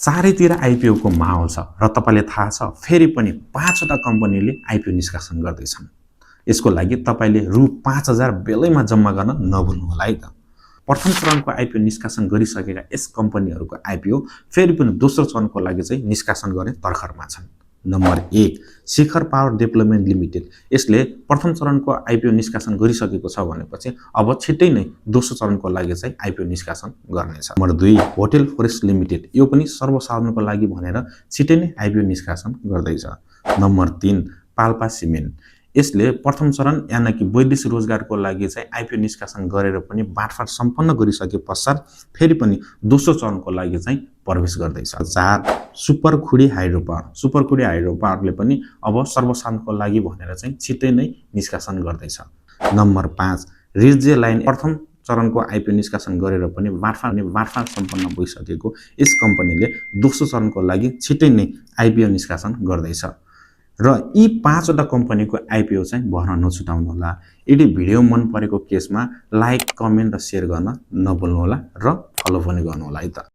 चारैतिर आइपिओ को माहौल छ र तपाईले थाहा छ फेरि पनि 5 वटा कम्पनीले आइपिओ निष्कासन गर्दैछन्। यसको लागि तपाईले रु 5000 बेलैमा जम्मा गर्न नभुल्नु होला है त। प्रथम चरणको आइपिओ निष्कासन गरिसकेका यस कम्पनीहरुको आइपिओ फेरि पनि दोस्रो चरणको लागि चाहिँ निष्कासन गर्ने तर्खरमा छन्। नम्बर 1 शिखर पावर डेभलपमेन्ट लिमिटेड। यसले प्रथम चरणको आइपिओ निष्कासन गरिसकेको छ भनेपछि अब छिट्टै नै दोस्रो चरणको लागि चाहिँ आइपिओ निष्कासन गर्नेछ। Number 2 hotel forest limited. यो पनि सर्वसाधारणको लागि भनेर छिट्टै नै आइपिओ निष्कासन गर्दैछ। Number 3 Palpa cement. यसले प्रथम चरण यानि वैदेशिक रोजगारको लागि चाहिँ आइपिओ निष्कासन गरेर पनि बाँडफाँड सम्पन्न गरिसके पश्चात फेरि पनि दोस्रो चरणको लागि चाहिँ प्रवेश गर्दैछ। 4 सुपरखुडी हाइड्रो पावर। सुपरखुडी हाइड्रो पावरले पनि अब सर्वसाधारणको लागि भनेर चाहिँ छिट्टै नै निष्कासन गर्दैछ। Number 5 रिजे line. प्रथम चरणको आइपिओ निष्कासन गरेर पनि बाँडफाँड सम्पन्न भइसकेको यस कम्पनीले दोस्रो चरणको लागि छिट्टै नै आइपिओ निष्कासन गर्दैछ। र यी 5 वटा कम्पनीको आइपिओ चाहिँ भर्न नछुटाउनु होला। यदि भिडियो मन परेको केसमा लाइक, कमेन्ट र शेयर गर्न नभुल्नु होला र फलो पनि गर्नु होला है त।